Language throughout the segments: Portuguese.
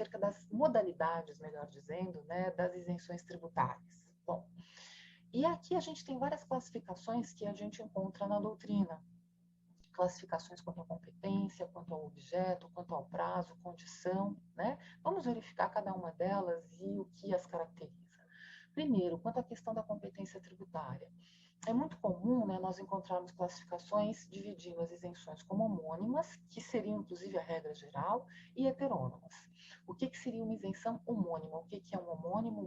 acerca das modalidades, melhor dizendo, né, das isenções tributárias. Bom, e aqui a gente tem várias classificações que a gente encontra na doutrina. Classificações quanto à competência, quanto ao objeto, quanto ao prazo, condição, né? Vamos verificar cada uma delas e o que as caracteriza. Primeiro, quanto à questão da competência tributária. É muito comum, né, nós encontrarmos classificações dividindo as isenções como homônimas, que seriam inclusive a regra geral, e heterônomas. O que seria uma isenção homônima? O que é um homônimo?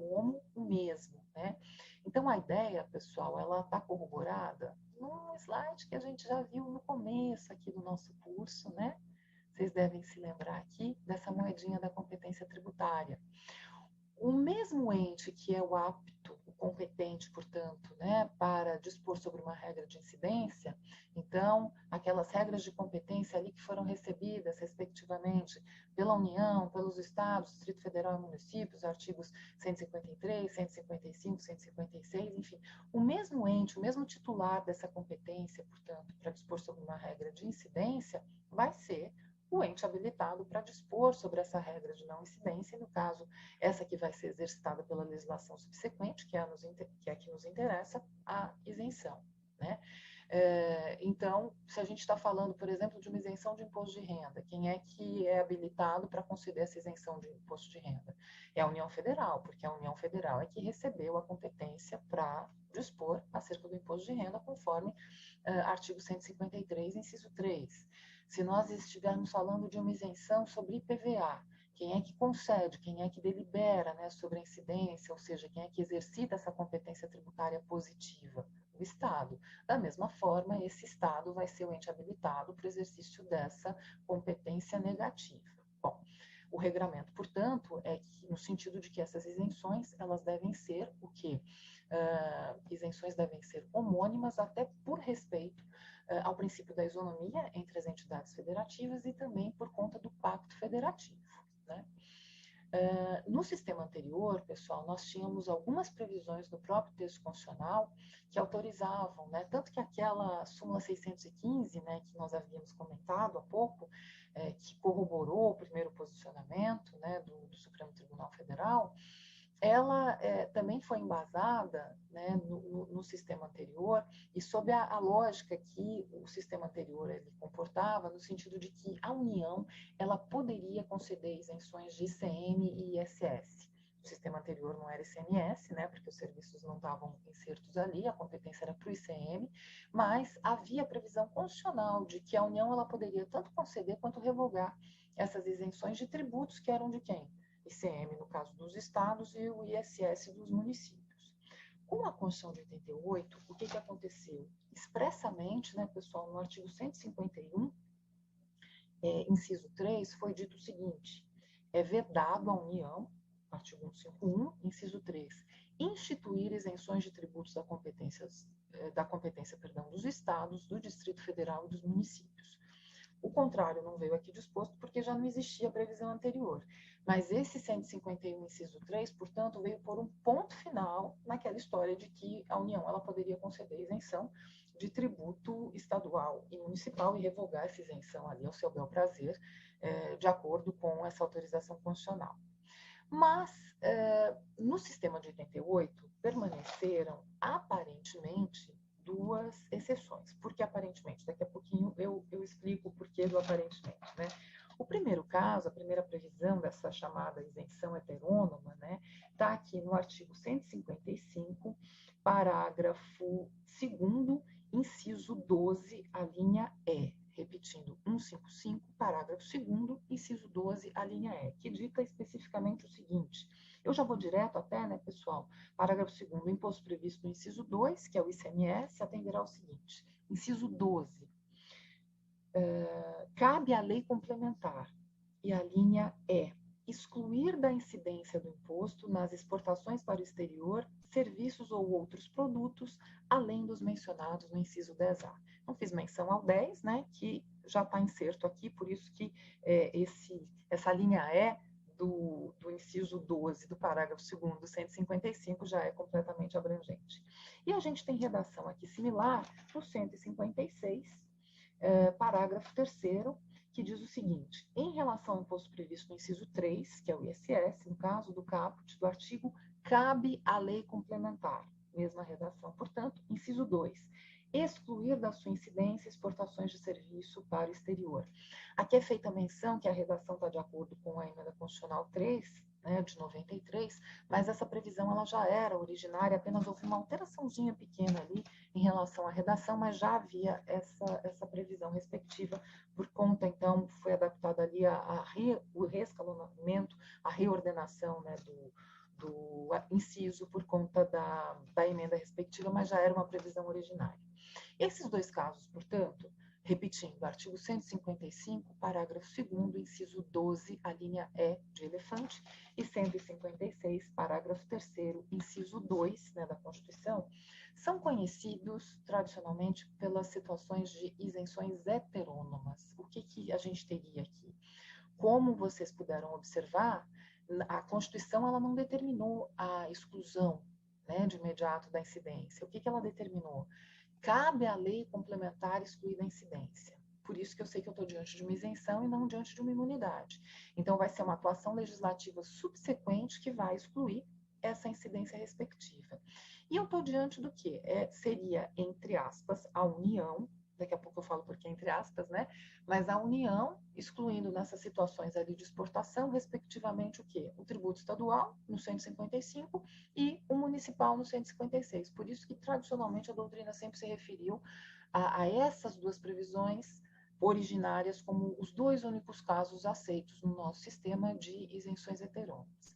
O mesmo, né? Então, a ideia, pessoal, ela está corroborada num slide que a gente já viu no começo aqui do nosso curso, né? Vocês devem se lembrar aqui dessa moedinha da competência tributária. O mesmo ente que é o apto, o competente, portanto, né, para dispor sobre uma regra de incidência, então, aquelas regras de competência ali que foram recebidas, respectivamente, pela União, pelos Estados, Distrito Federal e municípios, artigos 153, 155, 156, enfim, o mesmo ente, o mesmo titular dessa competência, portanto, para dispor sobre uma regra de incidência, vai ser o ente habilitado para dispor sobre essa regra de não incidência, e no caso, essa que vai ser exercitada pela legislação subsequente, que é a que nos interessa, a isenção, né? Então, se a gente está falando, por exemplo, de uma isenção de imposto de renda, quem é que é habilitado para conceder essa isenção de imposto de renda? É a União Federal, porque a União Federal é que recebeu a competência para dispor acerca do imposto de renda, conforme artigo 153, inciso 3. Se nós estivermos falando de uma isenção sobre IPVA, quem é que concede, quem é que delibera, né, sobre a incidência, ou seja, quem é que exercita essa competência tributária positiva? O Estado. Da mesma forma, esse Estado vai ser o ente habilitado para o exercício dessa competência negativa. Bom, o regramento, portanto, é que, no sentido de que essas isenções, elas devem ser o quê? Isenções devem ser homônimas, até por respeito ao princípio da isonomia entre as entidades federativas e também por conta do pacto federativo, né? No sistema anterior, pessoal, nós tínhamos algumas previsões no próprio texto constitucional que autorizavam, né, tanto que aquela súmula 615, né, que nós havíamos comentado há pouco, que corroborou o primeiro posicionamento, né, do Supremo Tribunal Federal, ela também foi embasada, né, no sistema anterior e sob a lógica que o sistema anterior ele comportava, no sentido de que a União ela poderia conceder isenções de ICM e ISS. O sistema anterior não era ICMS, né, porque os serviços não estavam insertos ali, a competência era para o ICM, mas havia previsão constitucional de que a União ela poderia tanto conceder quanto revogar essas isenções de tributos que eram de quem? ICM, no caso dos estados, e o ISS dos municípios. Com a Constituição de 88, o que aconteceu? Expressamente, né, pessoal, no artigo 151, inciso 3, foi dito o seguinte: é vedado à União, artigo 151, inciso 3, instituir isenções de tributos da competência, dos estados, do Distrito Federal e dos municípios. O contrário não veio aqui disposto porque já não existia a previsão anterior. Mas esse 151, inciso 3, portanto, veio por um ponto final naquela história de que a União ela poderia conceder isenção de tributo estadual e municipal e revogar essa isenção ali ao seu bel prazer, de acordo com essa autorização constitucional. Mas, no sistema de 88, permaneceram aparentemente duas exceções. Por que aparentemente? Daqui a pouquinho eu explico o porquê do aparentemente, né? O primeiro caso, a primeira previsão dessa chamada isenção heterônoma, né, está aqui no artigo 155, parágrafo 2º, inciso 12, a linha E. Repetindo, 155, parágrafo 2º, inciso 12, a linha E, que dita especificamente o seguinte. Eu já vou direto até, né, pessoal? Parágrafo 2º, o imposto previsto no inciso 2, que é o ICMS, atenderá ao seguinte. Inciso 12. Cabe à lei complementar, e a linha E, excluir da incidência do imposto nas exportações para o exterior serviços ou outros produtos, além dos mencionados no inciso 10A. Não fiz menção ao 10, né, que já está inserto aqui, por isso que essa linha E do inciso 12 do parágrafo 2º do 155 já é completamente abrangente. E a gente tem redação aqui similar para o 156, parágrafo 3º, que diz o seguinte: em relação ao imposto previsto no inciso 3, que é o ISS, no caso do caput do artigo, cabe a lei complementar. Mesma redação. Portanto, inciso 2, excluir da sua incidência exportações de serviço para o exterior. Aqui é feita a menção que a redação está de acordo com a emenda constitucional 3, né, de 93, mas essa previsão ela já era originária, apenas houve uma alteraçãozinha pequena ali em relação à redação, mas já havia essa previsão respectiva, por conta, então, foi adaptada ali o reescalonamento, a reordenação, né, do inciso por conta da emenda respectiva, mas já era uma previsão originária. Esses dois casos, portanto, repetindo, artigo 155, parágrafo 2º, inciso 12, a linha E de elefante, e 156, parágrafo 3º, inciso 2, né, da Constituição, são conhecidos tradicionalmente pelas situações de isenções heterônomas. O que a gente teria aqui? Como vocês puderam observar, a Constituição ela não determinou a exclusão, né, de imediato da incidência. O que ela determinou? Cabe à lei complementar excluir da incidência. Por isso que eu sei que eu estou diante de uma isenção e não diante de uma imunidade. Então, vai ser uma atuação legislativa subsequente que vai excluir essa incidência respectiva. E eu estou diante do quê? Seria, entre aspas, a União, daqui a pouco eu falo por que entre aspas, né? Mas a União, excluindo nessas situações ali de exportação, respectivamente o quê? O tributo estadual, no 155, e o municipal, no 156. Por isso que, tradicionalmente, a doutrina sempre se referiu a essas duas previsões originárias como os dois únicos casos aceitos no nosso sistema de isenções heterônomas.